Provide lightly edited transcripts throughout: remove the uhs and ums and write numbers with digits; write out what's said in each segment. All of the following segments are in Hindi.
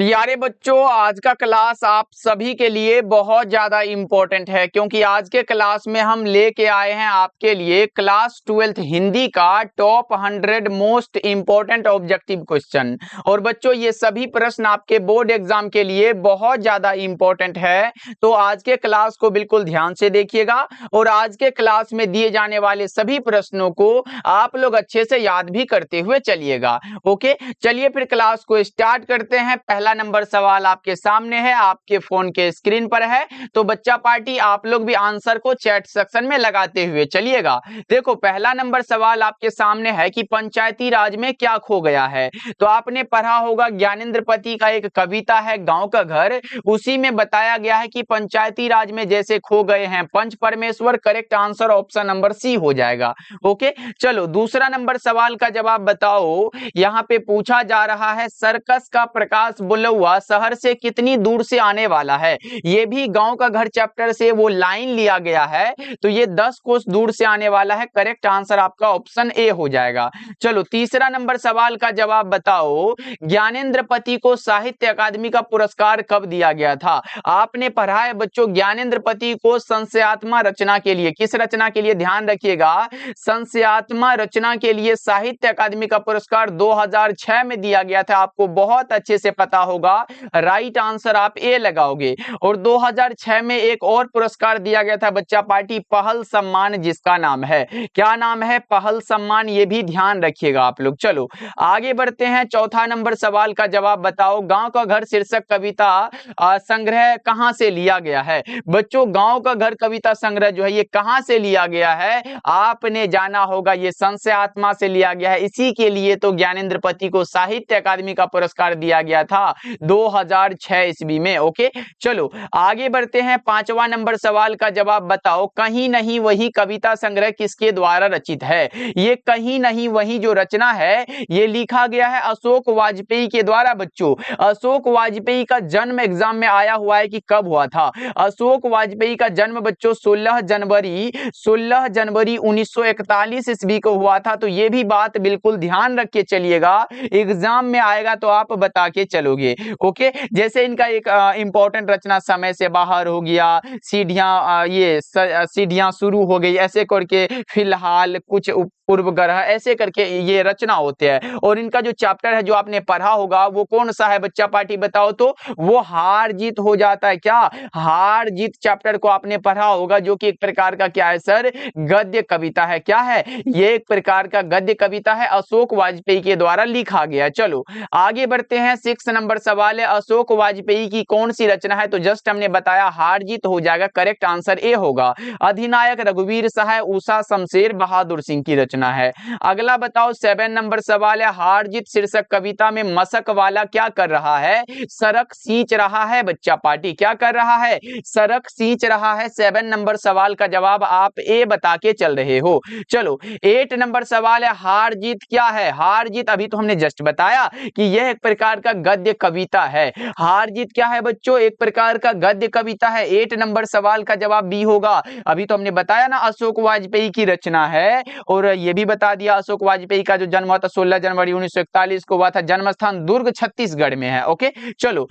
प्यारे बच्चों, आज का क्लास आप सभी के लिए बहुत ज्यादा इम्पोर्टेंट है क्योंकि आज के क्लास में हम लेके आए हैं आपके लिए क्लास 12th हिंदी का top 100 most important objective question. और बच्चों, ये सभी प्रश्न आपके बोर्ड एग्जाम के लिए बहुत ज्यादा इम्पोर्टेंट है। तो आज के क्लास को बिल्कुल ध्यान से देखिएगा और आज के क्लास में दिए जाने वाले सभी प्रश्नों को आप लोग अच्छे से याद भी करते हुए चलिएगा। ओके, चलिए फिर क्लास को स्टार्ट करते हैं। पहला नंबर सवाल आपके सामने है, आपके फोन के स्क्रीन पर है। तो बच्चा पार्टी आप लोग भी आंसर को चैट सेक्शन में लगाते हुए चलिएगा। देखो, पहला नंबर सवाल आपके सामने है कि पंचायती राज में क्या खो गया है। तो आपने पढ़ा होगा ज्ञानेंद्र पति का एक कविता है गांव का घर, उसी में बताया गया है कि पंचायती राज में जैसे खो गए हैं Panch Parmeshwar. Correct answer option number C हो जाएगा। ओके, चलो दूसरा नंबर सवाल का जवाब बताओ। यहाँ पे पूछा जा रहा है सर्कस का प्रकाश बुलौआ शहर से कितनी दूर से आने वाला है। ये भी गांव का घर चैप्टर से वो लाइन लिया गया है। तो ये 10 कोस दूर से आने वाला है। करेक्ट आंसर आपका ऑप्शन ए हो जाएगा। चलो तीसरा नंबर सवाल का जवाब बताओ। ज्ञानेंद्र पति को साहित्य अकादमी का पुरस्कार कब दिया गया था। आपने पढ़ा है बच्चों ज्ञानेंद्र पति को संशयात्मा रचना के लिए, किस रचना के लिए ध्यान रखिएगा, संशयात्मा रचना के लिए साहित्य अकादमी का पुरस्कार 2006 में दिया गया था। आपको बहुत अच्छे से पता होगा। राइट आंसर आप ए लगाओगे। और 2006 में एक और पुरस्कार दिया गया था बच्चा पार्टी, पहल सम्मान, जिसका नाम है, क्या नाम है, पहल सम्मान। ये भी ध्यान रखिएगा आप लोग। चलो आगे बढ़ते हैं। चौथा नंबर सवाल का जवाब बताओ। गांव का घर शीर्षक कविता संग्रह कहां से लिया गया है। बच्चों, गांव का घर कविता संग्रह जो है ये कहां से लिया गया है, आपने जाना होगा। ये संशयात्मा से लिया गया है। इसी के लिए तो ज्ञानेंद्र पति को साहित्य अकादमी का पुरस्कार दिया गया था 2006 ईस्वी में। ओके, चलो आगे बढ़ते हैं। पांचवा नंबर सवाल का जवाब बताओ। कहीं नहीं वही कविता संग्रह किसके द्वारा रचित है। ये कहीं नहीं वही जो रचना है ये लिखा गया है अशोक वाजपेयी के द्वारा। बच्चों, अशोक वाजपेयी का जन्म एग्जाम में आया हुआ है कि कब हुआ था। अशोक वाजपेयी का जन्म बच्चों 16 जनवरी 1941 ईस्वी को हुआ था। तो ये भी बात बिल्कुल ध्यान रख के चलिएगा, एग्जाम में आएगा तो आप बता के चलोगे। ओके, जैसे इनका एक इंपॉर्टेंट रचना समय से बाहर हो गया, सीढ़ियां शुरू हो गई, ऐसे करके फिलहाल, कुछ पूर्व ग्रह, ऐसे करके ये रचना होते हैं। और इनका जो चैप्टर है जो आपने पढ़ा होगा वो कौन सा है बच्चा पार्टी बताओ। तो वो हार जीत हो जाता है। क्या हार जीत चैप्टर को आपने पढ़ा होगा, जो कि एक प्रकार का क्या है सर, गद्य कविता है। क्या है ये, एक प्रकार का गद्य कविता है, अशोक वाजपेयी के द्वारा लिखा गया। चलो आगे बढ़ते हैं। 6 नंबर सवाल है, अशोक वाजपेयी की कौन सी रचना है। तो जस्ट हमने बताया हार जीत हो जाएगा। करेक्ट आंसर ए होगा। अधिनायक रघुवीर सहाय उषा शमशेर बहादुर सिंह की रचना है। अगला बताओ 7 नंबर सवाल है, हार जीत शीर्षक कविता में मशक वाला क्या कर रहा है, सड़क सींच रहा है। बच्चा पार्टी क्या कर रहा है, सड़क सींच रहा है। 7 नंबर सवाल का जवाब आप ए बता के चल रहे हो। चलो 8 नंबर सवाल है, हार जीत क्या है। हार जीत अभी तो हमने जस्ट बताया कि यह एक प्रकार का गद्य कविता है। हार जीत क्या है बच्चों, एक प्रकार का गद्य कविता है। 8 नंबर सवाल का जवाब बी होगा। अभी तो हमने बताया ना अशोक वाजपेयी की रचना है। और ये भी बता दिया अशोक वाजपेयी का जो जन्म हुआ था 16 जनवरी 1941 को हुआ था। जन्म स्थान दुर्ग छत्तीसगढ़ में है। ओके, चलो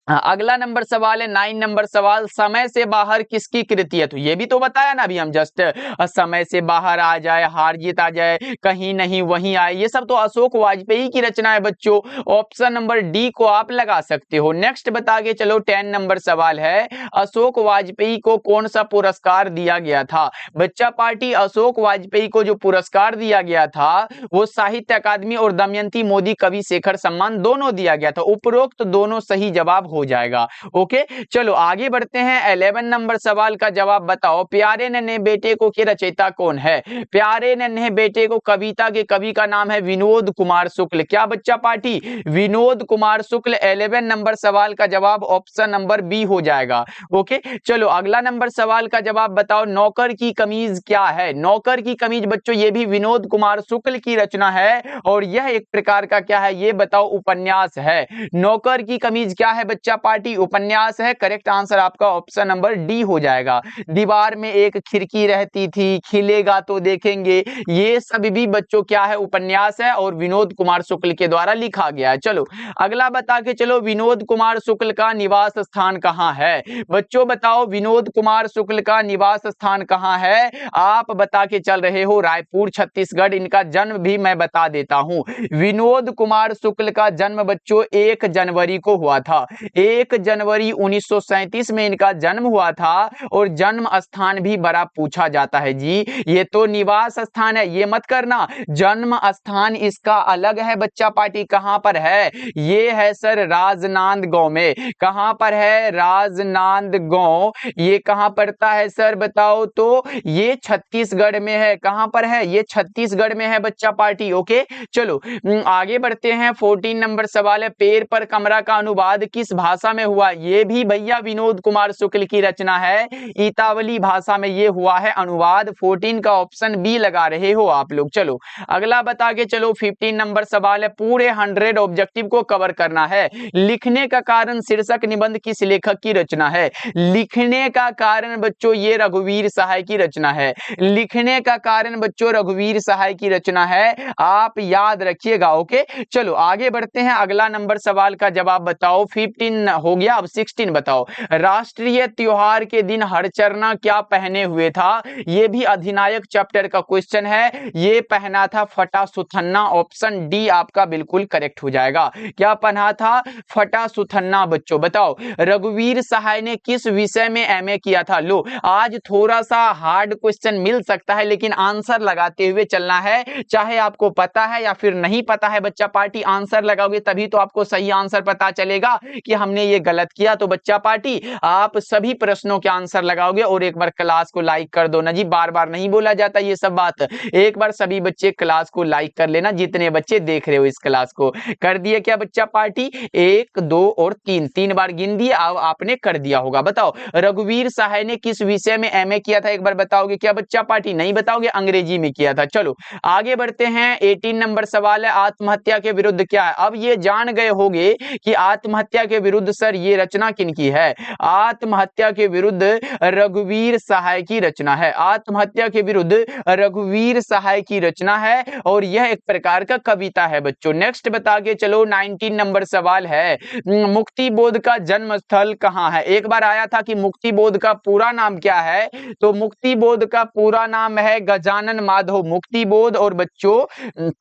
अगला नंबर सवाल है 9 नंबर सवाल, समय से बाहर किसकी कृति है। तो ये भी तो बताया ना अभी हम जस्ट, समय से बाहर आ जाए, हार जीत आ जाए, कहीं नहीं वहीं आए, ये सब तो अशोक वाजपेयी की रचना है बच्चों। ऑप्शन नंबर डी को आप लगा सकते हो। नेक्स्ट बता के चलो 10 नंबर सवाल है, अशोक वाजपेयी को कौन सा पुरस्कार दिया गया था। बच्चा पार्टी अशोक वाजपेयी को जो पुरस्कार दिया गया था वो साहित्य अकादमी और दमयंती मोदी कवि शेखर सम्मान दोनों दिया गया था। उपरोक्त दोनों सही जवाब हो जाएगा। ओके, चलो आगे बढ़ते हैं। 11 नंबर सवाल का जवाब बताओ, प्यारे नन्हे बेटे को के रचयिता कौन है। प्यारे नन्हे बेटे को कविता के कवि का नाम है विनोद कुमार शुक्ल। क्या बच्चा पार्टी, विनोद कुमार शुक्ल। 11 नंबर सवाल का जवाब ऑप्शन नंबर बी हो जाएगा। ओके, चलो अगला नंबर सवाल का जवाब बताओ, नौकर की कमीज क्या है। नौकर की कमीज बच्चों ये भी विनोद कुमार शुक्ल की रचना है और यह एक प्रकार का क्या है ये बताओ, उपन्यास है। नौकर की कमीज क्या है बच्चों, बच्चा पार्टी उपन्यास है। करेक्ट आंसर आपका ऑप्शन नंबर डी हो जाएगा। दीवार में एक खिड़की रहती थी, खिलेगा तो देखेंगे, ये सब भी बच्चों क्या है, उपन्यास है और विनोद कुमार शुक्ल के द्वारा लिखा गया है। चलो अगला बता के चलो, विनोद कुमार शुक्ल का निवास स्थान कहाँ है? बच्चों बताओ विनोद कुमार शुक्ल का निवास स्थान कहाँ है? आप बता के चल रहे हो रायपुर छत्तीसगढ़। इनका जन्म भी मैं बता देता हूं। विनोद कुमार शुक्ल का जन्म बच्चों 1 जनवरी को हुआ था। 1 जनवरी 1937 में इनका जन्म हुआ था और जन्म स्थान भी बड़ा पूछा जाता है जी। ये तो निवास स्थान है, ये मत करना। जन्म स्थान इसका अलग है बच्चा पार्टी। कहां पर है? ये है सर राजनांदगांव में। कहां पर है? राजनांदगांव। ये कहां पड़ता है सर बताओ तो? ये छत्तीसगढ़ में है। कहां पर है? ये छत्तीसगढ़ में है बच्चा पार्टी। ओके चलो आगे बढ़ते हैं। 14 नंबर सवाल है, पैर पर कमरा का अनुवाद किस भाषा में हुआ? ये भी भैया विनोद कुमार शुक्ल की रचना है। इतावली भाषा में ये हुआ है अनुवाद। 14 का ऑप्शन बी लगा रहे हो आप लोग। चलो अगला बता के चलो। 15 नंबर सवाल है, पूरे 100 ऑब्जेक्टिव को कवर करना है। लिखने का कारण शीर्षक निबंध किस लेखक की रचना है? लिखने का कारण बच्चों ये रघुवीर सहाय की रचना है। लिखने का कारण बच्चों रघुवीर सहाय की रचना है, आप याद रखिएगा। ओके चलो आगे बढ़ते हैं। अगला नंबर सवाल का जवाब बताओ। 15 हो गया, अब 16 बताओ। राष्ट्रीय त्योहार के दिन हरचरना क्या पहने हुए था? यह भी अधिनायक चैप्टर का क्वेश्चन है। ये पहना था फटा सुथन्ना। ऑप्शन डी आपका बिल्कुल करेक्ट हो जाएगा। क्या पहना था? फटा सुथन्ना। बच्चों बताओ रघुवीर सहाय ने किस विषय में एमए किया था? लो आज थोड़ा सा हार्ड क्वेश्चन मिल सकता है लेकिन आंसर लगाते हुए चलना है। चाहे आपको पता है या फिर नहीं पता है बच्चा पार्टी, आंसर लगाओगे तभी तो आपको सही आंसर पता चलेगा कि हमने ये गलत किया। तो बच्चा पार्टी आप सभी प्रश्नों के आंसर लगाओगे। और एक बार क्लास को लाइक कर दो ना जी, बार बार नहीं बोला जाता ये सब बात। एक बार सभी बच्चे क्लास को लाइक कर लेना, जितने बच्चे देख रहे हो इस क्लास को। कर दिए क्या बच्चा पार्टी? 1 2 और 3 बार गिन दिए, अब आपने कर दिया होगा। बताओ रघुवीर सहाय ने किस विषय में एमए किया था? एक बार बताओगे क्या बच्चा पार्टी? नहीं बताओगे, अंग्रेजी में किया था। चलो आगे बढ़ते हैं। 18 नंबर सवाल है, आत्महत्या के विरुद्ध क्या है? अब ये जान गए होंगे कि आत्महत्या के विरुद्ध सर ये रचना किनकी है। आत्महत्या के विरुद्ध रघुवीर सहाय की रचना है। आत्महत्या के विरुद्ध रघुवीर सहाय की रचना है और यह एक प्रकार का कविता है बच्चों। नेक्स्ट बता के चलो। 19 नंबर सवाल है, मुक्ति बोध का जन्म स्थल कहां है? एक बार आया था कि मुक्ति बोध का पूरा नाम क्या है, तो मुक्ति बोध का पूरा नाम है गजानन माधव मुक्ति बोध। और बच्चों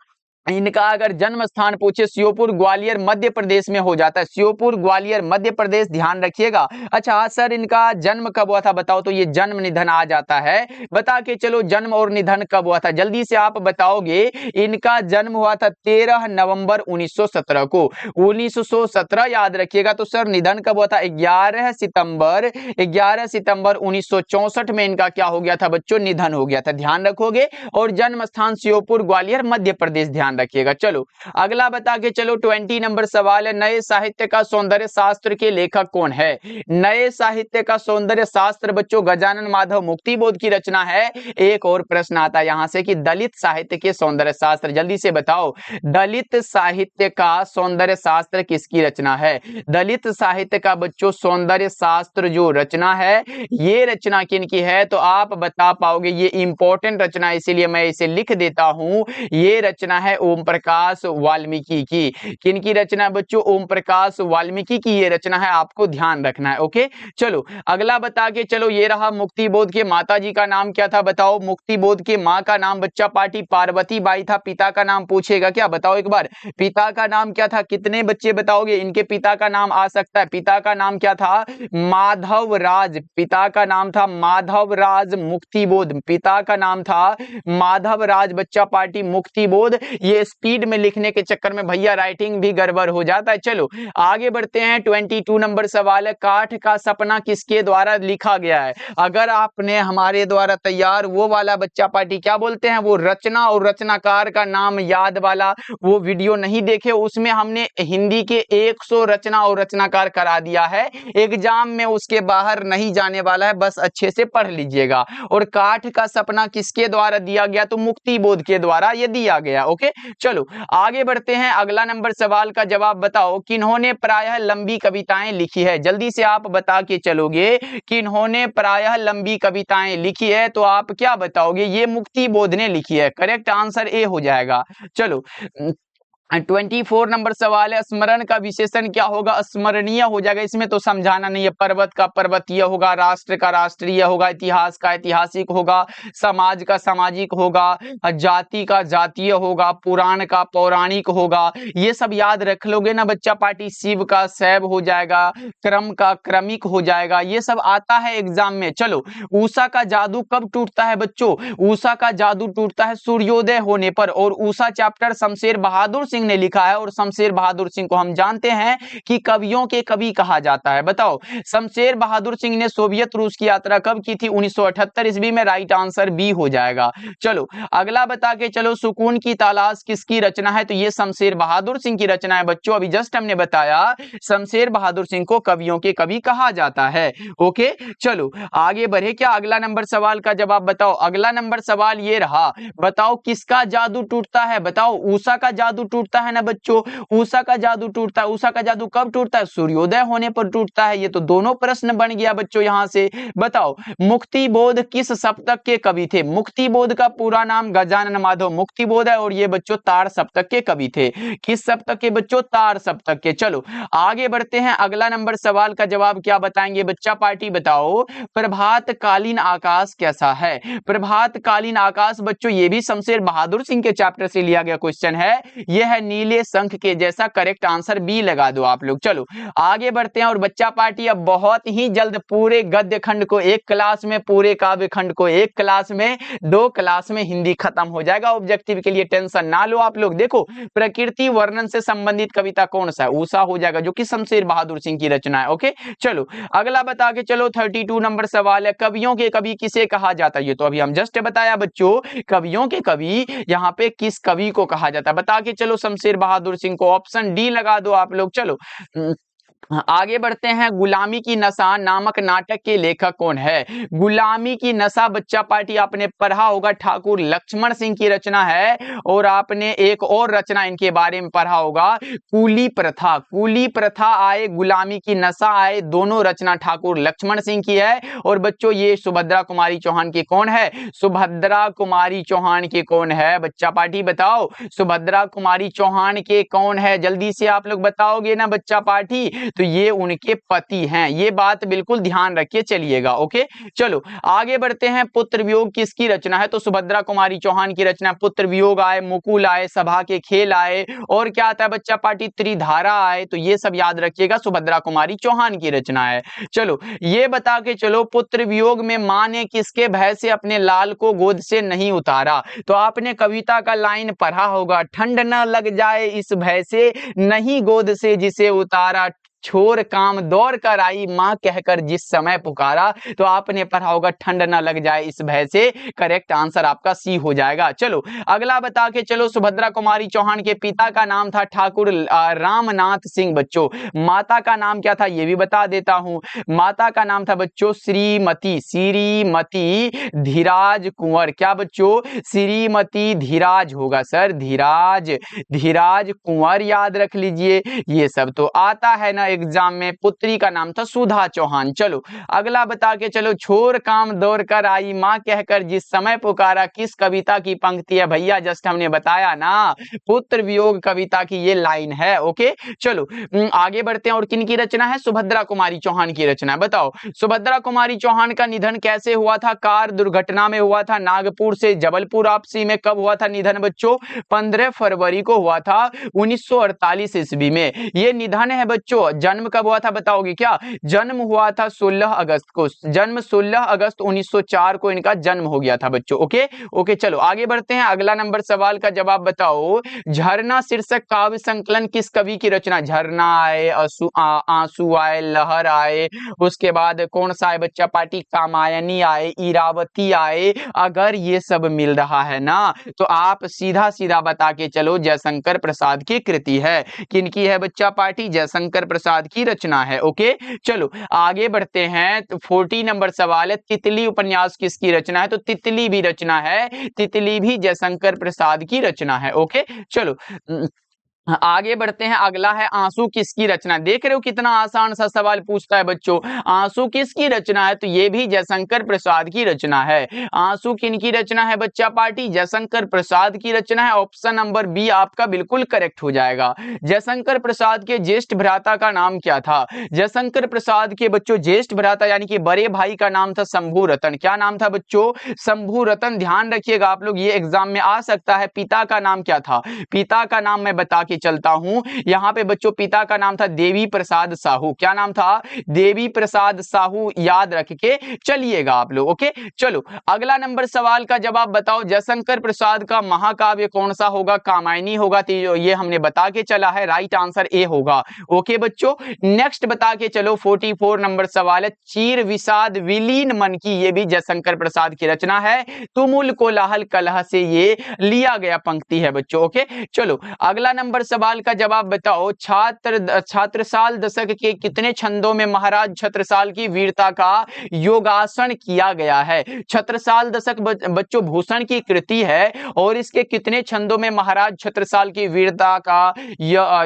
इनका अगर जन्म स्थान पूछे श्योपुर ग्वालियर मध्य प्रदेश में हो जाता है। श्योपुर ग्वालियर मध्य प्रदेश, ध्यान रखिएगा। अच्छा सर इनका जन्म कब हुआ था बताओ, तो ये जन्म निधन आ जाता है। बता के चलो जन्म और निधन कब हुआ था, जल्दी से आप बताओगे। इनका जन्म हुआ था 13 नवंबर 1917 को। 1917 याद रखिएगा। तो सर निधन कब हुआ था? 11 सितंबर 1964 में इनका क्या हो गया था बच्चों? निधन हो गया था, ध्यान रखोगे। और जन्म स्थान श्योपुर ग्वालियर मध्य प्रदेश, ध्यान रखिएगा। चलो अगला बता के चलो। 20 नंबर सवाल है, नए साहित्य का सौंदर्य शास्त्र के लेखक कौन है? नए साहित्य का सौंदर्य शास्त्र बच्चों गजानन माधव मुक्ति बोध की रचना है। एक और प्रश्न आता है यहां से कि दलित साहित्य के सौंदर्य शास्त्र, जल्दी से बताओ दलित साहित्य का सौंदर्य शास्त्र किसकी रचना है? दलित साहित्य का बच्चों सौंदर्य शास्त्र जो रचना है, ये रचना किनकी है? तो आप बता पाओगे। ये इंपॉर्टेंट रचना है इसीलिए मैं इसे लिख देता हूं। ये रचना है ओम प्रकाश वाल्मीकि की। किनकी रचना है बच्चों? ओम प्रकाश वाल्मीकि की ये रचना है, आपको ध्यान रखना है। ओके चलो अगला बता के चलो। ये रहा मुक्ति बोध के माता जी का नाम क्या था बताओ? मुक्ति बोध के माँ का नाम बच्चा पार्टी पार्वती बाई था। पिता का नाम पूछेगा क्या? बताओ एक बार, पिता का नाम क्या था? कितने बच्चे बताओगे इनके पिता का नाम आ सकता है? पिता का नाम क्या था? माधव राज। पिता का नाम था माधव राज मुक्ति बोध। पिता का नाम था माधव राज बच्चा पार्टी मुक्ति बोध। ये स्पीड में लिखने के चक्कर में भैया राइटिंग भी गड़बड़ हो जाता है। चलो आगे बढ़ते हैं। 22 नंबर सवाल है, काठ का सपना किसके द्वारा लिखा गया है? अगर आपने हमारे द्वारा तैयार वो वाला बच्चा पार्टी क्या बोलते हैं, वो रचना और रचनाकार का नाम याद वाला वो वीडियो नहीं देखे, उसमें हमने हिंदी के 100 रचना और रचनाकार करा दिया है। एग्जाम में उसके बाहर नहीं जाने वाला है, बस अच्छे से पढ़ लीजिएगा। और काठ का सपना किसके द्वारा दिया गया? तो मुक्ति बोध के द्वारा ये दिया गया। ओके चलो आगे बढ़ते हैं, अगला नंबर सवाल का जवाब बताओ, किन्होंने प्रायः लंबी कविताएं लिखी है? जल्दी से आप बता के चलोगे, किन्होंने प्रायः लंबी कविताएं लिखी है, तो आप क्या बताओगे? ये मुक्तिबोध ने लिखी है। करेक्ट आंसर ए हो जाएगा। चलो 24 नंबर सवाल है, स्मरण का विशेषण क्या होगा? स्मरणीय हो जाएगा, इसमें तो समझाना नहीं है। पर्वत का पर्वतीय होगा, राष्ट्र का राष्ट्रीय होगा, इतिहास का ऐतिहासिक होगा, समाज का सामाजिक होगा, जाति का जातीय होगा, पुराण का पौराणिक होगा। ये सब याद रख लोगे ना बच्चा पार्टी। शिव का शैव हो जाएगा, क्रम का क्रमिक हो जाएगा, ये सब आता है एग्जाम में। चलो उषा का जादू कब टूटता है बच्चों? उषा का जादू टूटता है सूर्योदय होने पर। और उषा चैप्टर शमशेर बहादुर सिंह ने लिखा है, और शमशेर बहादुर सिंह को हम जानते हैं कि कवियों के कवि कहा जाता है। बताओ शमशेर बहादुर सिंह ने सोवियत रूस की यात्रा कब की थी? 1978 ईस्वी में। राइट आंसर बी हो जाएगा। चलो अगला बता के चलो, सुकून की तलाश किसकी रचना है? तो ये शमशेर बहादुर सिंह की रचना है बच्चों। अभी जस्ट हमने बताया शमशेर बहादुर सिंह को कवियों के कवि कहा जाता है। ओके चलो आगे बढ़े क्या? अगला नंबर सवाल का जवाब बताओ। अगला नंबर सवाल ये रहा, बताओ किसका जादू टूटता है? बताओ उषा का जादू टूटता है ना बच्चों, उषा का जादू टूटता है। उषा का जादू कब टूटता है? सूर्योदय होने पर टूटता है। ये तो दोनों प्रश्न बन गया बच्चों यहां से। बताओ मुक्तिबोध किस सप्तक के कवि थे? मुक्तिबोध का पूरा नाम गजानन माधव मुक्तिबोध है, और ये बच्चों तार सप्तक के कवि थे। किस सप्तक के बच्चों? तार सप्तक के। चलो आगे बढ़ते हैं, अगला नंबर सवाल का जवाब क्या बताएंगे बच्चा पार्टी? बताओ प्रभातकालीन आकाश कैसा है? प्रभातकालीन आकाश बच्चों ये भी शमशेर बहादुर सिंह के चैप्टर से लिया गया क्वेश्चन है। यह है नीले शंख के जैसा। करेक्ट आंसर बी लगा दो आप लोग। चलो आगे बढ़ते हैं, और बच्चा पार्टी अब बहुत ही जल्द पूरे गद्य खंड को एक क्लास में, पूरे काव्य खंड को एक क्लास में, 2 क्लास में हिंदी खत्म हो जाएगा। ऑब्जेक्टिव के लिए टेंशन ना लो आप लोग। देखो प्रकृति वर्णन से संबंधित कविता कौन सा है? उषा हो जाएगा, जो कि शमशेर बहादुर सिंह की रचना है। ओके चलो अगला बता के चलो, 32 नंबर सवाल है, कवियों के कवि किसे कहा जाता है? ये तो अभी हम जस्ट बताया बच्चों, कवियों के कवि यहाँ पे किस कवि को कहा जाता है? बता के चलो शमशेर बहादुर सिंह को। ऑप्शन डी लगा दो आप लोग। चलो आगे बढ़ते हैं, गुलामी की नशा नामक नाटक के लेखक कौन है? गुलामी की नशा बच्चा पार्टी आपने पढ़ा होगा, ठाकुर लक्ष्मण सिंह की रचना है। और आपने एक और रचना इनके बारे में पढ़ा होगा, कूली प्रथा। कूली प्रथा आए, गुलामी की नशा आए, दोनों रचना ठाकुर लक्ष्मण सिंह की है। और बच्चों ये सुभद्रा कुमारी चौहान की कौन है? सुभद्रा कुमारी चौहान की कौन है बच्चा पार्टी? बताओ सुभद्रा कुमारी चौहान के कौन है? जल्दी से आप लोग बताओगे ना बच्चा पार्टी? तो ये उनके पति हैं। ये बात बिल्कुल ध्यान रखिए चलिएगा। ओके चलो आगे बढ़ते हैं, पुत्र वियोग किसकी रचना है? तो सुभद्रा कुमारी चौहान की रचना। पुत्र वियोग आए, मुकुल आए, सभा के खेल आए, और क्या आता है बच्चा पार्टी? त्रिधारा आए। तो ये सब याद रखिएगा, सुभद्रा कुमारी चौहान की रचना है। चलो ये बता के चलो, पुत्र वियोग में मां ने किसके भय से अपने लाल को गोद से नहीं उतारा? तो आपने कविता का लाइन पढ़ा होगा, ठंड न लग जाए इस भय से, नहीं गोद से जिसे उतारा, छोर काम दौड़ कर आई, मां कहकर जिस समय पुकारा। तो आपने पढ़ा होगा ठंड न लग जाए इस भय से। करेक्ट आंसर आपका सी हो जाएगा। चलो अगला बता के चलो, सुभद्रा कुमारी चौहान के पिता का नाम था ठाकुर रामनाथ सिंह बच्चों। माता का नाम क्या था ये भी बता देता हूं। माता का नाम था बच्चों श्रीमती। श्रीमती धीराज कुंवर। क्या बच्चों? श्रीमती धीराज होगा सर, धीराज। धीराज कुंवर याद रख लीजिए, ये सब तो आता है ना एग्जाम में। पुत्री का नाम था सुधा चौहान। चलो अगला बता के चलो, छोर काम दौड़ कर आई, मां कहकर जिस समय पुकारा, किस कविता की पंक्ति है भैया? जस्ट हमने बताया ना, पुत्र वियोग कविता की ये लाइन है। ओके चलो आगे बढ़ते हैं, और किन की रचना है? सुभद्रा कुमारी चौहान की रचना। बताओ सुभद्रा कुमारी चौहान का निधन कैसे हुआ था? कार दुर्घटना में हुआ था। नागपुर से जबलपुर वापसी में कब हुआ था निधन बच्चों? 15 फरवरी को हुआ था 1948 ईस्वी में। ये निधन है बच्चों। जन्म कब हुआ था बताओगे क्या? जन्म हुआ था 16 अगस्त को। जन्म 16 अगस्त 1904 को इनका जन्म हो गया था बच्चों। ओके चलो आगे बढ़ते हैं, अगला नंबर सवाल का जवाब बताओ, झरना शीर्षक काव्य संकलन किस कवि की रचना? झरना आए, आंसू आए, लहर आए, उसके बाद कौन सा है बच्चा पार्टी? कामायनी आए, इरावती आए। अगर ये सब मिल रहा है ना, तो आप सीधा सीधा बता के चलो जयशंकर प्रसाद की कृति है। किनकी है बच्चा पार्टी? जयशंकर प्रसाद प्रसाद की रचना है। ओके, चलो आगे बढ़ते हैं। 40 नंबर सवाल है, तितली उपन्यास किसकी रचना है? तो तितली भी रचना है, तितली भी जयशंकर प्रसाद की रचना है। ओके, चलो आगे बढ़ते हैं। अगला है, आंसू किसकी रचना? देख रहे हो कितना आसान सा सवाल पूछता है बच्चों। आंसू किसकी रचना है? तो ये भी जयशंकर प्रसाद की रचना है। आंसू किनकी रचना है बच्चा पार्टी? जयशंकर प्रसाद की रचना है। ऑप्शन नंबर बी आपका बिल्कुल करेक्ट हो जाएगा। जयशंकर प्रसाद के ज्येष्ठ भ्राता का नाम क्या था? जयशंकर प्रसाद के बच्चों ज्येष्ठ भ्राता यानी कि बड़े भाई का नाम था शंभू रतन। क्या नाम था बच्चों? शंभू रतन। ध्यान रखिएगा आप लोग, ये एग्जाम में आ सकता है। पिता का नाम क्या था? पिता का नाम मैं बता के चलता हूं। यहां पे बच्चों पिता का नाम था देवी प्रसाद साहू। क्या नाम था? देवी प्रसाद साहू। याद रख के चलिएगा आप लोग। ओके, चलो अगला नंबर सवाल का जवाब बताओ। जयशंकर प्रसाद का महाकाव्य कौन सा होगा? कामायनी होगा। तो ये हमने बता के चला है, राइट आंसर ए होगा। ओके बच्चों, नेक्स्ट बता के चलो। 44 नंबर सवाल है, चीर विषाद विलीन मन की, ये भी जयशंकर प्रसाद की रचना है। तुमुल कोलाहल कलह से ये लिया गया पंक्ति है बच्चों। ओके, चलो अगला नंबर सवाल का जवाब बताओ। छत्रसाल दशक के कितने छंदों में महाराज छत्रसाल की वीरता का योगासन किया गया है? छत्रसाल दशक बच्चों भूषण की कृति है और इसके कितने छंदों में महाराज छत्रसाल की वीरता का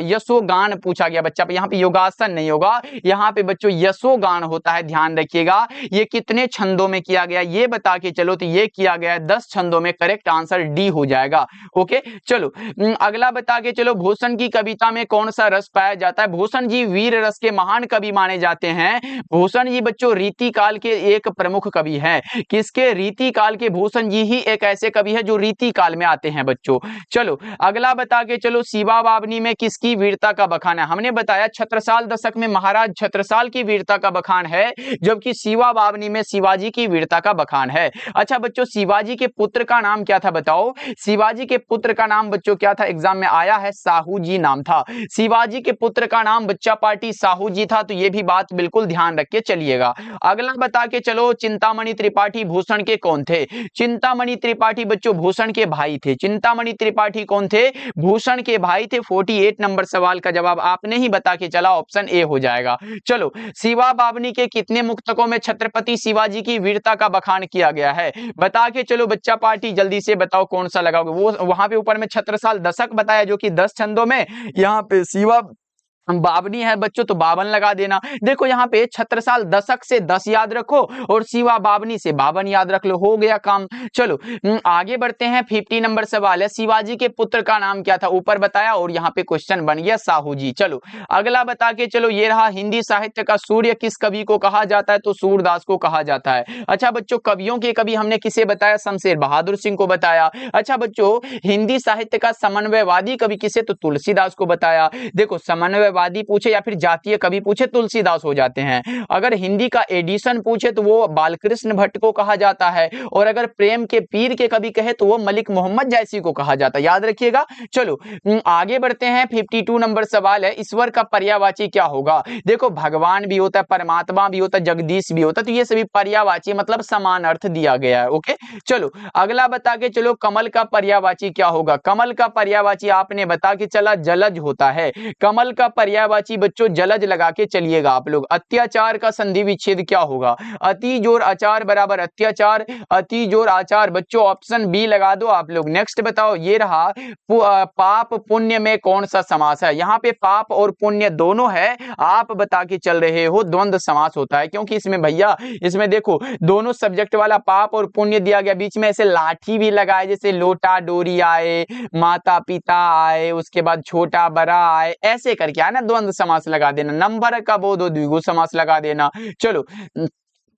यशोगान पूछा गया बच्चा। यहाँ पे योगासन नहीं होगा, यहाँ पे बच्चों यशोगान होता है। ध्यान रखिएगा, ये कितने छंदों में किया गया ये बता के चलो। तो ये किया गया 10 छंदों में, करेक्ट आंसर डी हो जाएगा। ओके, चलो अगला बता के चलो। भूषण की कविता में कौन सा रस पाया जाता है? भूषण जी वीर रस के महान कवि माने जाते हैं। भूषण जी बच्चों रीति काल के एक प्रमुख कवि हैं। किसके? रीति काल के। भूषण जी ही एक ऐसे कवि है जो रीति काल में आते हैं बच्चों। चलो अगला बता के चलो। शिवा बावनी में किसकी वीरता का बखान है? हमने बताया छत्रसाल दशक में महाराज छत्रसाल की वीरता का बखान है, जबकि शिवा बावनी में शिवाजी की वीरता का बखान है। अच्छा बच्चों, शिवाजी के पुत्र का नाम क्या था बताओ? शिवाजी के पुत्र का नाम बच्चों क्या था? एग्जाम में आया है, साहू जी नाम था। शिवाजी के पुत्र का नाम बच्चा पार्टी साहू जी था। तो ये भी बात बिल्कुल ध्यान रख के चलिएगा। अगला बता के चलो। चिंतामणि त्रिपाठी भूषण के कौन थे? चिंतामणि त्रिपाठी बच्चों भूषण के भाई थे। चिंतामणि त्रिपाठी कौन थे? भूषण के भाई थे। 48 नंबर सवाल का जवाब आपने ही बता के चला, ऑप्शन ए हो जाएगा। चलो, शिवा बावनी के कितने मुक्तकों में छत्रपति शिवाजी की वीरता का बखान किया गया है? बता के चलो बच्चा पार्टी, जल्दी से बताओ कौन सा लगाओगे। वो वहां पे ऊपर में छत्रसाल दशक बताया जो कि 10 छंदों में, यहाँ पे शिवा बावनी है बच्चों तो 52 लगा देना। देखो यहाँ पे छत्रसाल दशक से 10 याद रखो और शिवा बावनी से 52 याद रख लो, हो गया काम। चलो आगे बढ़ते हैं। 50 नंबर सवाल है, शिवाजी के पुत्र का नाम क्या था? ऊपर बताया और यहाँ पे क्वेश्चन बन गया साहू जी। चलो अगला बता के चलो। ये रहा, हिंदी साहित्य का सूर्य किस कवि को कहा जाता है? तो सूरदास को कहा जाता है। अच्छा बच्चों, कवियों के कवि हमने किसे बताया? शमशेर बहादुर सिंह को बताया। अच्छा बच्चों, हिंदी साहित्य का समन्वयवादी कवि किसे? तो तुलसीदास को बताया। देखो समन्वय वादी पूछे या फिर जातीय कवि पूछे, तुलसीदास हो जाते हैं। अगर हिंदी का एडिशन पूछे तो वो बालकृष्ण भट्ट को कहा जाता है, और अगर प्रेम के पीर के कवि कहे तो वो मलिक मोहम्मद जैसी को कहा जाता है। याद रखिएगा। चलो आगे बढ़ते हैं। 52 नंबर सवाल है, ईश्वर का पर्यायवाची क्या होगा? देखो भगवान भी होता है, परमात्मा भी होता है, जगदीश भी होता है, तो ये सभी पर्यायवाची मतलब समान अर्थ दिया गया है। ओके, चलो अगला बता के चलो। कमल का पर्यायवाची क्या होगा? कमल का पर्यायवाची आपने बता के चला जलज होता है। कमल का पर्यायवाची बच्चों जलज लगा के चलिएगा आप लोग। अत्याचार का संधि विच्छेद क्या होगा? अति जोर आचार बराबर अत्याचार, अति जोर आचार बच्चों ऑप्शन बी लगा दो आप लोग। नेक्स्ट बताओ। ये रहा, पाप पुण्य में कौन सा समास है? यहाँ पे पाप और पुण्य दोनों है, आप बता के चल रहे हो द्वंद्व समास होता है, क्योंकि इसमें भैया इसमें देखो दोनों सब्जेक्ट वाला पाप और पुण्य दिया गया, बीच में ऐसे लाठी भी लगाए, जैसे लोटा डोरी आए, माता पिता आए, उसके बाद छोटा बड़ा आए, ऐसे करके आए ना, द्वंद्व समास लगा देना। नंबर का बोध हो द्विगु समास लगा देना। चलो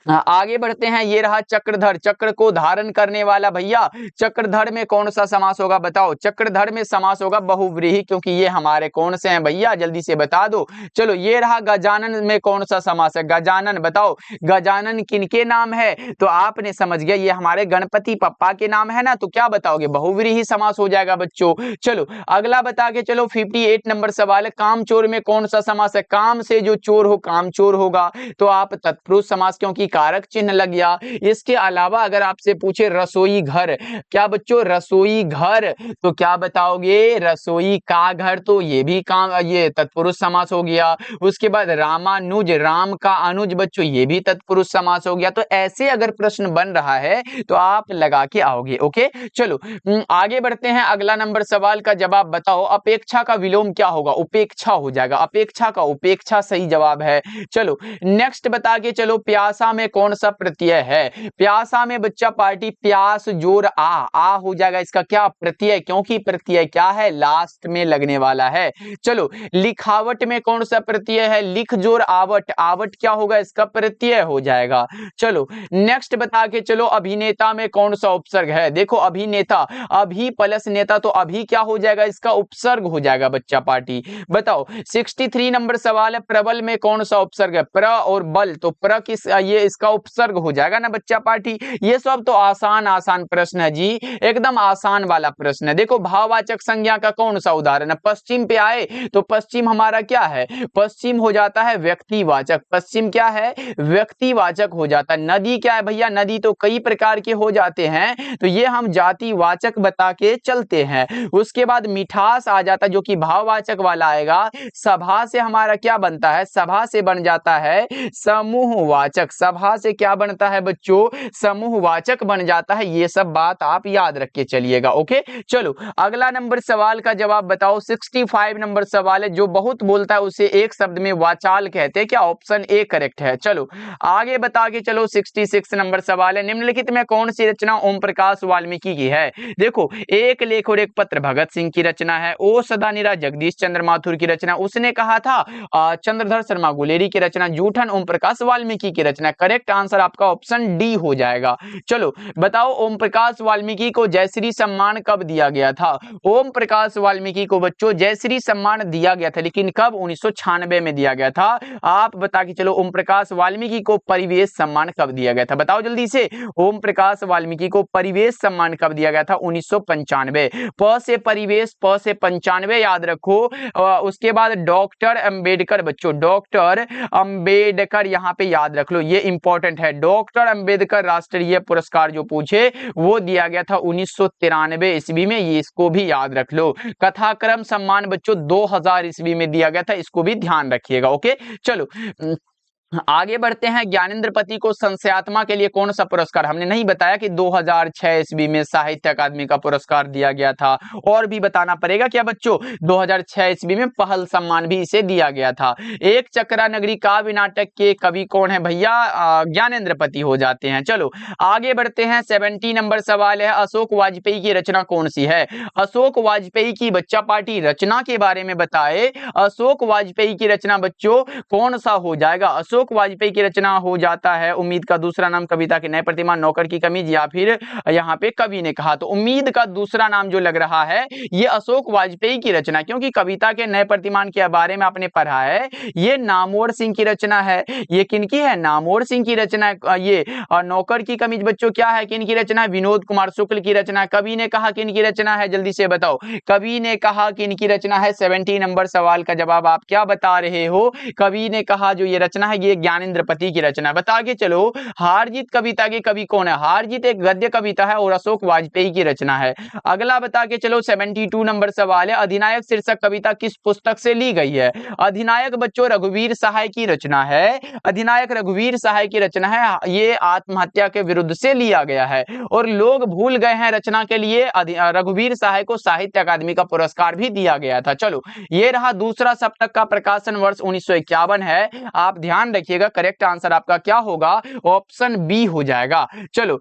आगे बढ़ते हैं। ये रहा चक्रधर, चक्र को धारण करने वाला। भैया चक्रधर में कौन सा समास होगा बताओ? चक्रधर में समास होगा बहुव्रीहि, क्योंकि ये हमारे कौन से हैं भैया, जल्दी से बता दो। चलो ये रहा, गजानन में कौन सा समास है? गजानन बताओ, गजानन किनके नाम है? तो आपने समझ गया, ये हमारे गणपति पप्पा के नाम है ना, तो क्या बताओगे? बहुव्रीहि समास हो जाएगा बच्चों। चलो अगला बता के चलो। 58 नंबर सवाल है, कामचोर में कौन सा समास है? काम से जो चोर हो काम चोर होगा, तो आप तत्पुरुष समास, क्योंकि कारक चिन्ह लग गया। इसके अलावा अगर आपसे पूछे रसोई घर, क्या बच्चों रसोई घर, तो क्या बताओगे रसोई का घर, तो ये भी काम, ये तत्पुरुष समास हो गया। उसके बाद रामानुज, राम का अनुज बच्चों ये भी तत्पुरुष समास हो गया। तो ऐसे अगर प्रश्न बन रहा है तो आप लगा के आओगे। ओके चलो आगे बढ़ते हैं। अगला नंबर सवाल का जवाब बताओ, अपेक्षा का विलोम क्या होगा? उपेक्षा हो जाएगा, अपेक्षा का उपेक्षा सही जवाब है। चलो नेक्स्ट बता के चलो, प्यासा में कौन सा प्रत्यय है? प्यासा में बच्चा पार्टी प्यास जोर आ हो जाएगा इसका क्या प्रत्यय, क्योंकि प्रत्यय क्या है लास्ट में लगने वाला है। चलो लिखावट में कौन सा प्रत्यय है? लिख जोर आवट, आवट क्या होगा इसका प्रत्यय हो जाएगा। चलो नेक्स्ट बता के चलो, अभिनेता में कौन सा उपसर्ग है? देखो अभिनेता, अभी प्लस नेता, तो अभी क्या हो जाएगा इसका उपसर्ग हो जाएगा बच्चा पार्टी। बताओ 63 नंबर सवाल है, प्रबल में कौन सा उपसर्ग है? प्र और बल, तो प्र किस, ये इसका उपसर्ग हो जाएगा ना बच्चा पार्टी। ये सब तो आसान आसान प्रश्न है जी, एकदम आसान वाला प्रश्न है। देखो भाववाचक संज्ञा का कौन सा उदाहरण है? पश्चिम पे आए तो पश्चिम हमारा क्या है? पश्चिम हो जाता है व्यक्तिवाचक, पश्चिम क्या है? व्यक्तिवाचक हो जाता है। नदी क्या है भैया? नदी तो कई प्रकार के हो जाते हैं, तो ये हम जातिवाचक बता के चलते हैं। उसके बाद मिठास आ जाता है जो कि भाववाचक वाला आएगा। सभा से हमारा क्या बनता है? सभा से बन जाता है समूहवाचक, सभा से क्या बनता है बच्चों? समूहवाचक बन जाता है। ये सब बात आप याद रख के चलिएगा। ओके चलो अगला नंबर सवाल का जवाब बताओ। 65 नंबर सवाल है, जो बहुत बोलता है उसे एक शब्द में वाचाल कहते हैं, क्या ऑप्शन ए करेक्ट है? चलो आगे बता के चलो। 66 नंबर सवाल है, निम्नलिखित में कौन सी रचना ओम प्रकाश वाल्मीकि की है? देखो एक लेख और एक पत्र भगत सिंह की रचना है, ओ सदानीरा जगदीश चंद्र माथुर की रचना, उसने कहा था चंद्रधर शर्मा गुलेरी की रचना, जूठन ओम प्रकाश वाल्मीकि की रचना। करेक्ट आंसर आपका ऑप्शन डी हो जाएगा। चलो बताओ ओम प्रकाश वाल्मीकि को जयश्री सम्मान कब दिया गया था? ओम प्रकाश वाल्मीकि को बच्चों जयश्री सम्मान दिया गया था, लेकिन कब? 1996 में दिया गया था। आप बता के चलो ओम प्रकाश वाल्मीकि को परिवेश सम्मान कब दिया गया था? बताओ जल्दी से, ओम प्रकाश वाल्मीकि को परिवेश सम्मान कब दिया गया था? 1995। प से परिवेश, प से 95 याद रखो। उसके बाद डॉक्टर अंबेडकर बच्चों, डॉक्टर अंबेडकर यहाँ पे याद रख लो, ये इंपॉर्टेंट है। डॉक्टर अंबेडकर राष्ट्रीय पुरस्कार जो पूछे वो दिया गया था 1993 ईस्वी में, ये इसको भी याद रख लो। कथाक्रम सम्मान बच्चों 2000 ईस्वी में दिया गया था, इसको भी ध्यान रखिएगा। ओके चलो आगे बढ़ते हैं। ज्ञानेंद्र को संशयात्मा के लिए कौन सा पुरस्कार? हमने नहीं बताया कि 2006 ईस्वी में साहित्य अकादमी का पुरस्कार दिया गया था, और भी बताना पड़ेगा क्या बच्चों? 2006 ईस्वी में पहल सम्मान भी इसे दिया गया था। एक चक्रा नगरी काव्य नाटक के कवि कौन है भैया? ज्ञानेंद्र हो जाते हैं। चलो आगे बढ़ते हैं। 70 नंबर सवाल है, अशोक वाजपेयी की रचना कौन सी है? अशोक वाजपेयी की बच्चा पार्टी रचना के बारे में बताए। अशोक वाजपेयी की रचना बच्चों कौन सा हो जाएगा? अशोक वाजपेयी की रचना हो जाता है उम्मीद का दूसरा नाम, कविता के नए प्रतिमान, नौकर की कमीज, या फिर यहाँ पे कवि ने कहा। तो उम्मीद का दूसरा नाम जो लग रहा है ये अशोक वाजपेयी की रचना, क्योंकि कविता के नए प्रतिमान के बारे में आपने पढ़ा है, ये नामवर सिंह की रचना है। ये किनकी है? नामवर सिंह की रचना है। ये नौकर की कमीज बच्चों क्या है, किनकी रचना है? विनोद कुमार शुक्ल की रचना है। कवि ने कहा किनकी रचना है? जल्दी से बताओ, कवि ने कहा किनकी रचना है? 70 नंबर सवाल का जवाब आप क्या बता रहे हो? कवि ने कहा जो ये रचना है ये ज्ञानेंद्र की रचना। बता के चलो हार जीत कविता के कवि कौन है? हार जीत एक गद्य कविता है और अशोक वाजपेयी की रचना है। अगला बता के चलो 72 नंबर सवाल है, अधिनायक शीर्षक कविता किस पुस्तक से ली गई है? अधिनायक बच्चों रघुवीर सहाय की रचना है। अधिनायक रघुवीर सहाय की रचना है, ये आत्महत्या के विरुद्ध से लिया गया है, और लोग भूल गए हैं रचना के लिए रघुवीर सहाय को साहित्य अकादमी का पुरस्कार भी दिया गया था। चलो ये रहा दूसरा सप्तक का प्रकाशन वर्ष 1951 है। आप ध्यान रखिएगा, करेक्ट आंसर आपका क्या होगा? ऑप्शन बी हो जाएगा। चलो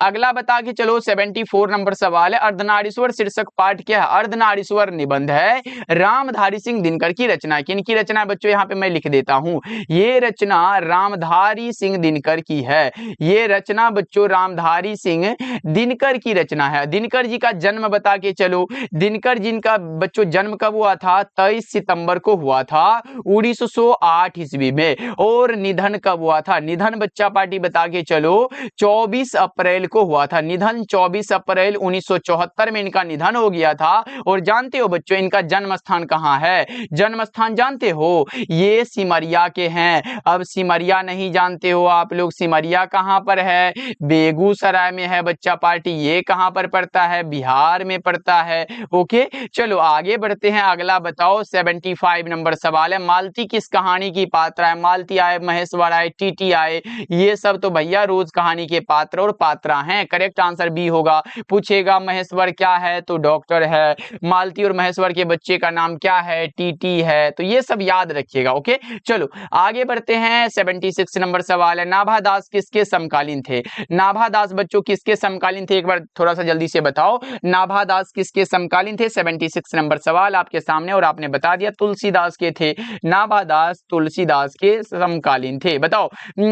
अगला बता के चलो 74 नंबर सवाल है, अर्धनारीश्वर शीर्षक पाठ क्या है? अर्धनारीश्वर निबंध है, रामधारी सिंह दिनकर की रचना है। किनकी रचना है बच्चों? यहाँ पे मैं लिख देता हूं, ये रचना रामधारी सिंह दिनकर की है। ये रचना बच्चों रामधारी सिंह दिनकर की रचना है। दिनकर जी का जन्म बता के चलो, दिनकर जी का बच्चों जन्म कब हुआ था? 23 सितंबर को हुआ था 1908 ईस्वी में। और और निधन कब हुआ था? निधन बच्चा पार्टी बता के चलो 24 अप्रैल को हुआ था। निधन 24 अप्रैल 1974 में इनका निधन हो गया था। और जानते हो बच्चों इनका जन्म स्थान कहाँ है? जन्म स्थान जानते हो? ये सिमरिया के हैं। अब सिमरिया नहीं जानते हो आप लोग? सिमरिया कहाँ पर है? बेगूसराय में है बच्चा पार्टी। ये कहाँ पर पड़ता है? बिहार में पड़ता है। ओके, चलो आगे बढ़ते हैं। अगला बताओ 75 नंबर सवाल है। मालती किस कहानी की पात्र है? मालती आए, महेश्वर आए, टीटी आए, ये सब तो भैया रोज कहानी के पात्र और पात्रा हैं। करेक्ट आंसर बी होगा। पूछेगा महेश्वर क्या है तो डॉक्टर है। मालती और महेश्वर के बच्चे का नाम क्या है? टीटी है। तो ये सब याद रखिएगा। ओके, चलो आगे बढ़ते हैं। 76 नंबर सवाल है। नाभादास किसके समकालीन थे? नाभादास बच्चों किसके समकालीन थे? एक बार थोड़ा सा जल्दी से बताओ, नाभादास किसके समकालीन थे? 76 नंबर सवाल आपके सामने और आपने बता दिया तुलसीदास के थे। नाभादास तुलसीदास के समकालीन थे। बताओ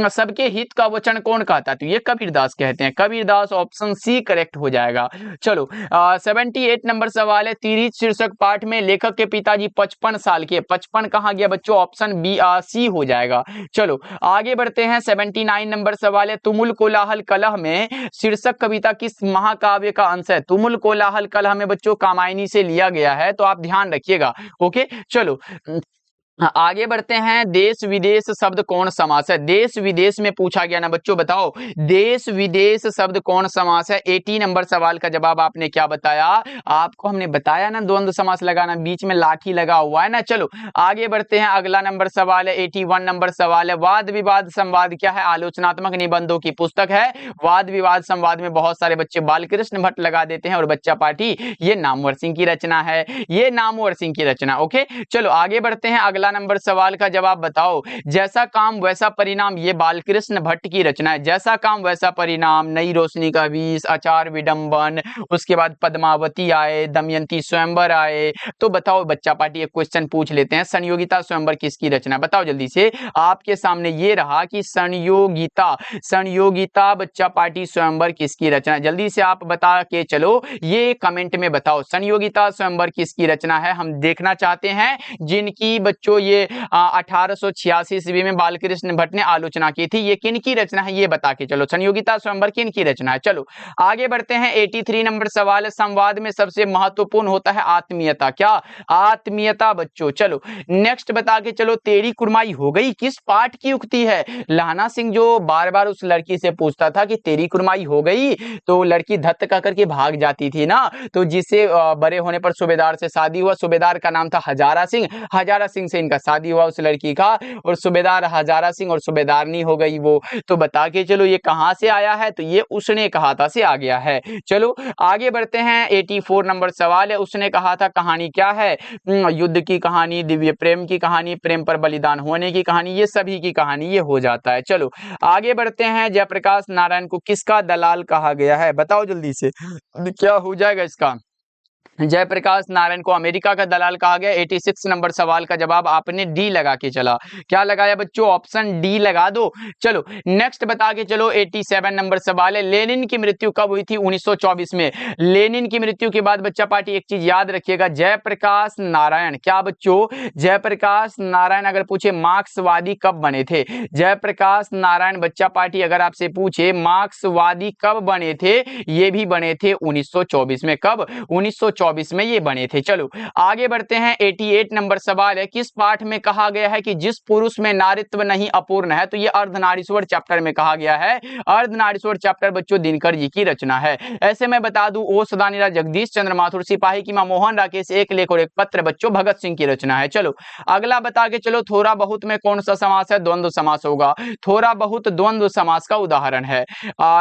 सबके हित का वचन कौन कहता है? तो ये कबीरदास कहते हैं। कबीरदास, ऑप्शन सी करेक्ट हो जाएगा। चलो 78 नंबर सवाल है। तिरिथ शीर्षक पाठ में लेखक के पिताजी 55 साल के, 55 कहाँ गया बच्चों? ऑप्शन बी सी हो जाएगा। चलो आगे बढ़ते हैं। 79 नंबर सवाल है। तुमुल कोलाहल कलह में शीर्षक कविता किस महाकाव्य का अंश है? तुमुल कोलाहल कलह में बच्चों कामायनी से लिया गया है, तो आप ध्यान रखिएगा। ओके, चलो आगे बढ़ते हैं। देश विदेश शब्द कौन समास है? देश विदेश में पूछा गया ना बच्चों, बताओ देश विदेश शब्द कौन समास है? 80 नंबर सवाल का जवाब आपने क्या बताया? आपको हमने बताया ना द्वंद्व समास लगाना, बीच में लाठी लगा हुआ है ना। चलो आगे बढ़ते हैं। अगला नंबर सवाल है 81 नंबर सवाल है। वाद विवाद संवाद क्या है? आलोचनात्मक निबंधों की पुस्तक है। वाद विवाद संवाद में बहुत सारे बच्चे बालकृष्ण भट्ट लगा देते हैं और बच्चा पार्टी ये नामवर सिंह की रचना है। ये नामवर सिंह की रचना। ओके, चलो आगे बढ़ते हैं। अगला नंबर सवाल का जवाब बताओ। जैसा काम वैसा परिणाम, ये बालकृष्ण भट्ट की रचना है। जैसा काम वैसा परिणाम, नई रोशनी का विष, आचार विडंबन, उसके बाद पद्मावती आए, दमयंती स्वयंवर आए। तो बताओ बच्चा पार्टी एक क्वेश्चन पूछ लेते हैं। संयोगिता स्वयंवर किसकी रचना? बताओ जल्दी से। आपके सामने ये रहा कि संयोगिता, संयोगिता बच्चा पार्टी स्वयंवर किसकी रचना? जल्दी से आप बता के चलो, ये कमेंट में बताओ संयोगिता स्वयंवर किसकी रचना है। हम देखना चाहते हैं जिनकी बच्चों ये 1886 ईस्वी में बालकृष्ण भट्ट ने आलोचना की थी। ये किनकी रचना है ये बता के चलो। संयोगिता स्वयंवर किनकी रचना है? चलो आगे बढ़ते हैं। 83 नंबर सवाल है। संवाद में सबसे महत्वपूर्ण होता है आत्मीयता। क्या? आत्मीयता बच्चों। चलो नेक्स्ट बता के चलो। तेरी कुड़माई हो गई किस पाठ की उक्ति है? लहना सिंह जो बार बार उस लड़की से पूछता था कि तेरी कुड़माई हो गई, तो लड़की धत्त का करके भाग जाती थी ना। तो जिसे बड़े होने पर सूबेदार से शादी हुआ, सूबेदार का नाम था हजारा सिंह। हजारा सिंह से इनका शादी हुआ उस लड़की का, और सूबेदार हजारा सिंह और सूबेदारनी हो गई वो। तो बता के चलो ये कहां से आया है? तो ये उसने कहा था से आ गया है। चलो आगे बढ़ते हैं। 84 नंबर सवाल है। उसने कहा था कहानी क्या है? युद्ध की कहानी, दिव्य प्रेम की कहानी, प्रेम पर बलिदान होने की कहानी, ये सभी की कहानी ये हो जाता है। चलो आगे बढ़ते हैं। जयप्रकाश नारायण को किसका दलाल कहा गया है? बताओ जल्दी से, क्या हो जाएगा इसका? जयप्रकाश नारायण को अमेरिका का दलाल कहा गया। 86 नंबर सवाल का जवाब आपने डी लगा के चला। क्या लगाया बच्चों? ऑप्शन डी लगा दो। चलो नेक्स्ट बता के चलो। 87 नंबर सवाल है। लेनिन की मृत्यु कब हुई थी? 1924 में। लेनिन की मृत्यु के बाद बच्चा पार्टी एक चीज याद रखिएगा, जयप्रकाश नारायण, क्या बच्चों? जयप्रकाश नारायण अगर पूछे मार्क्सवादी कब बने थे? जयप्रकाश नारायण बच्चा पार्टी अगर आपसे पूछे मार्क्सवादी कब बने थे, ये भी बने थे 1924 में। कब? 1924 में ये बने थे। चलो आगे बढ़ते हैं। 88 नंबर सवाल है। किस पाठ में कहा गया है कि जिस पुरुष में नारीत्व नहीं अपूर्ण है? तो ये अर्धनारीश्वर चैप्टर में कहा गया है। अर्धनारीश्वर चैप्टर बच्चों दिनकर जी की रचना है। ऐसे मैं बता दूं, ओ सदानीरा, जगदीश चंद्र माथुर, सिपाही की मां, मोहन राकेश, एक लेख और एक पत्र बच्चों भगत सिंह की रचना है। चलो अगला बता के चलो। थोड़ा बहुत में कौन सा समास है? द्वंद्व समास होगा। थोड़ा बहुत द्वंद्व समास का उदाहरण है।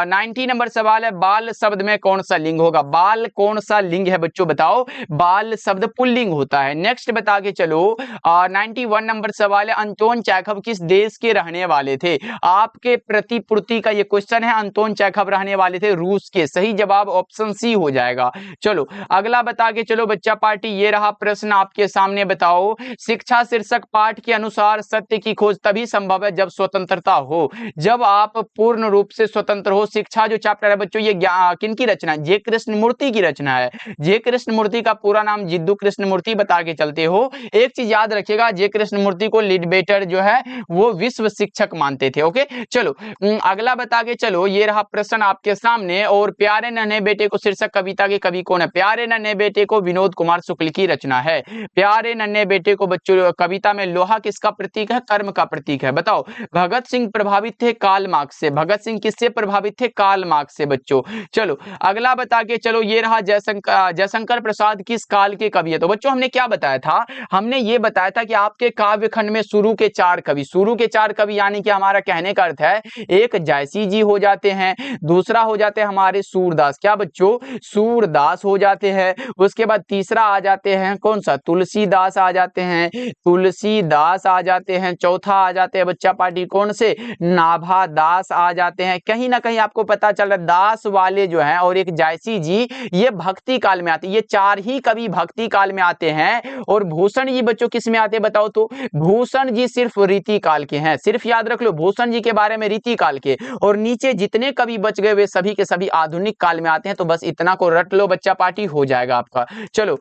90 नंबर सवाल है। बाल शब्द में कौन सा लिंग होगा? बाल कौन सा लिंग है बच्चों? बताओ। बाल शब्द पुल्लिंग होता है। नेक्स्ट बता के चलो। 91 नंबर सवाल है। अंतोन चेखव किस देश के रहने वाले थे? आपके प्रतिपूर्ति का ये क्वेश्चन है। अंतोन चेखव रहने वाले थे रूस के। सही जवाब ऑप्शन सी हो जाएगा। चलो अगला बता के चलो बच्चा पार्टी, ये रहा प्रश्न आपके सामने। बताओ शिक्षा शीर्षक पाठ के अनुसार सत्य की खोज तभी संभव है जब स्वतंत्रता हो, जब आप पूर्ण रूप से स्वतंत्र हो। शिक्षा जो चैप्टर है बच्चों ये किनकी रचना है? जे कृष्णमूर्ति की रचना है। जे कृष्णमूर्ति का पूरा नाम जिद्दू कृष्णमूर्ति बता के चलते हो। एक चीज याद रखिएगा, जे कृष्णमूर्ति को लिडबेटर जो है वो विश्व शिक्षक मानते थे। ओके चलो अगला बता के चलो, ये रहा प्रश्न आपके सामने। और प्यारे नन्हे बेटे को शीर्षक कविता के कवि कौन है? प्यारे नन्हे बेटे को विनोद कुमार शुक्ल की रचना है। प्यारे नन्हे बेटे को बच्चों कविता में लोहा किसका प्रतीक है? कर्म का प्रतीक है। बताओ, भगत सिंह प्रभावित थे कार्ल मार्क्स से। भगत सिंह किससे प्रभावित थे? कार्ल मार्क्स से बच्चों। चलो अगला बता के चलो, ये रहा जयशंकर प्रसाद किस काल के कवि है? तो बच्चों हमने क्या बताया था? हमने ये बताया था कि आपके काव्य खंड में शुरू के 4 कवि, शुरू के 4 कवि यानी कि हमारा कहने का अर्थ है, एक जायसी जी हो जाते हैं, दूसरा हो जाते हैं हमारे सूरदास। क्या बच्चों? सूरदास हो जाते हैं। उसके बाद तीसरा आ जाते हैं कौन सा? तुलसीदास आ जाते हैं, तुलसीदास आ जाते हैं। चौथा आ जाते हैं बच्चा पार्टी कौन से? नाभा दास आ जाते हैं। कहीं ना कहीं आपको पता चल रहा है दास वाले जो हैं और एक जायसी जी ये भक्ति काल में आते हैं। ये 4 ही कवि भक्ति काल में आते हैं। और भूषण जी बच्चों किस में आते हैं बताओ तो? भूषण जी सिर्फ रीति काल के हैं। सिर्फ याद रख लो भूषण जी के बारे में, रीति काल के। और नीचे जितने कवि बच गए वे सभी के सभी आधुनिक काल में आते हैं। तो बस इतना को रट लो बच्चा पार्टी, हो जाएगा आपका। चलो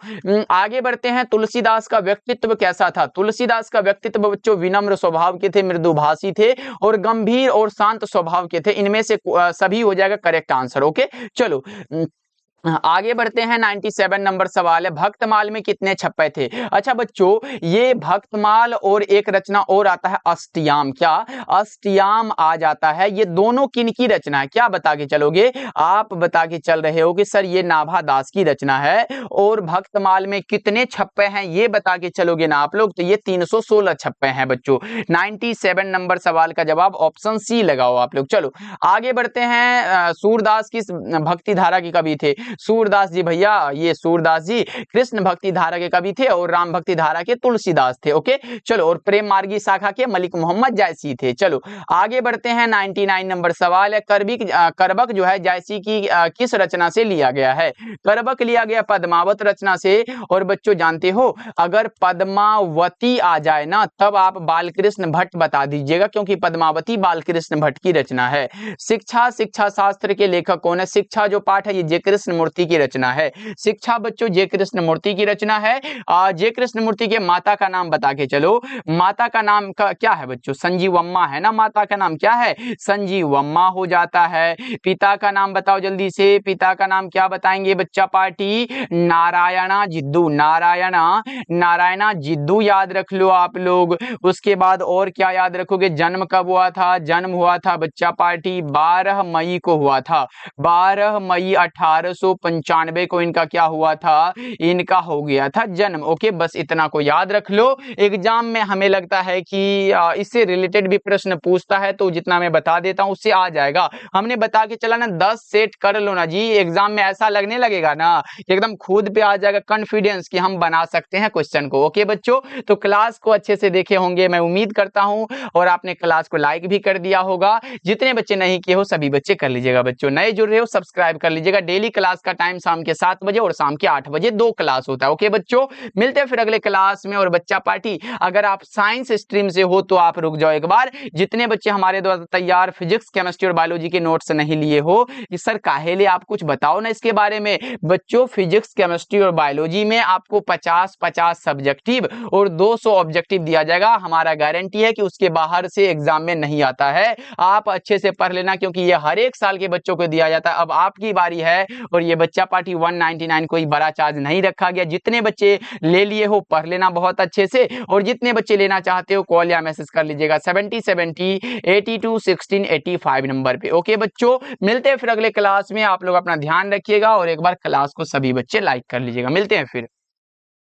आगे बढ़ते हैं। तुलसीदास का व्यक्तित्व कैसा था? तुलसीदास का व्यक्तित्व बच्चों विनम्र स्वभाव के थे, मृदुभाषी थे और गंभीर और शांत स्वभाव के थे। इनमें से सभी हो जाएगा करेक्ट आंसर। ओके चलो आगे बढ़ते हैं। 97 नंबर सवाल है, भक्तमाल में कितने छप्पे थे? अच्छा बच्चों, ये भक्तमाल और एक रचना और आता है अष्टयाम। क्या? अष्टयाम आ जाता है। ये दोनों किन की रचना है? क्या बता के चलोगे? आप बता के चल रहे हो कि सर ये नाभा दास की रचना है। और भक्तमाल में कितने छप्पे हैं ये बता के चलोगे ना आप लोग, तो ये 316 छप्पे हैं बच्चों। 97 नंबर सवाल का जवाब ऑप्शन सी लगाओ आप लोग। चलो आगे बढ़ते हैं। सूरदास किस भक्ति धारा के कवि थे? सूरदास जी भैया, ये सूरदास जी कृष्ण भक्ति धारा के कवि थे और राम भक्ति धारा के तुलसीदास थे। ओके चलो, और प्रेम मार्गी शाखा के मलिक मोहम्मद जायसी थे। चलो आगे बढ़ते हैं। 99 नंबर सवाल है, करबक जो है जायसी की किस रचना से लिया गया है? करबक लिया गया पद्मावत रचना से। और बच्चों जानते हो, अगर पद्मावती आ जाए ना तब आप बालकृष्ण भट्ट बता दीजिएगा, क्योंकि पद्मावती बालकृष्ण भट्ट की रचना है। शिक्षा शास्त्र के लेखक कौन है? शिक्षा जो पाठ है ये जे कृष्णमूर्ति की रचना है। शिक्षा बच्चों जे कृष्णमूर्ति की रचना है। जे कृष्णमूर्ति के माता का नाम बता के चलो। माता का नाम का क्या है बच्चों? संजीवम्मा है ना। माता का नाम क्या है? संजीवम्मा हो जाता है। पिता का नाम बताओ जल्दी से। पिता का नाम क्या बताएंगे बच्चा पार्टी? नारायणा जिद्दू। नारायणा जिद्दू याद रख लो आप लोग। उसके बाद और क्या याद रखोगे? जन्म कब हुआ था? जन्म हुआ था बच्चा पार्टी 12 मई को हुआ था। 12 मई 1895 को इनका क्या हुआ था? इनका हो गया था जन्म। ओके बस इतना को याद रख लो। एग्जाम में हमें लगता है कि इससे रिलेटेड भी प्रश्न पूछता है, तो जितना मैं बता देता हूं उससे आ जाएगा। हमने बता के चला ना 10 सेट कर लो ना जी, एग्जाम में ऐसा लगने लगेगा ना एकदम खुद पे आ जाएगा कॉन्फिडेंस कि हम बना सकते हैं क्वेश्चन को। ओके बच्चों, तो क्लास को अच्छे से देखे होंगे मैं उम्मीद करता हूं, और आपने क्लास को लाइक भी कर दिया होगा। जितने बच्चे नहीं किए हो सभी बच्चे कर लीजिएगा बच्चों। नए जुड़ रहे हो सब्सक्राइब कर लीजिएगा। डेली क्लास का टाइम शाम के 7 बजे और शाम के 8 बजे 2 क्लास होता है। ओके बच्चों, मिलते हैं फिर अगले क्लास में। और बच्चा पार्टी, अगर आप साइंस स्ट्रीम से हो तो आप रुक जाओ एक बार। जितने बच्चे हमारे द्वारा तैयार फिजिक्स केमिस्ट्री और बायोलॉजी के नोट्स नहीं लिए हो कि सर काहे लिए, आप कुछ बताओ ना इसके बारे में। बच्चों फिजिक्स केमिस्ट्री और बायोलॉजी में आपको 50-50 सब्जेक्टिव और 200 ऑब्जेक्टिव दिया जाएगा। हमारा गारंटी है कि उसके बाहर से एग्जाम में नहीं आता है। आप अच्छे से पढ़ लेना, क्योंकि ये हर एक साल के बच्चों को दिया जाता है। अब आपकी बारी है। और ये बच्चा पार्टी 199 कोई बड़ा चार्ज नहीं रखा गया। जितने बच्चे ले लिए हो पढ़ लेना बहुत अच्छे से, और जितने बच्चे लेना चाहते हो कॉल या मैसेज कर लीजिएगा 7070 82 16 85 नंबर पे। ओके बच्चों, मिलते हैं फिर अगले क्लास में। आप लोग अपना ध्यान रखिएगा और एक बार क्लास को सभी बच्चे लाइक कर लीजिएगा। मिलते हैं फिर।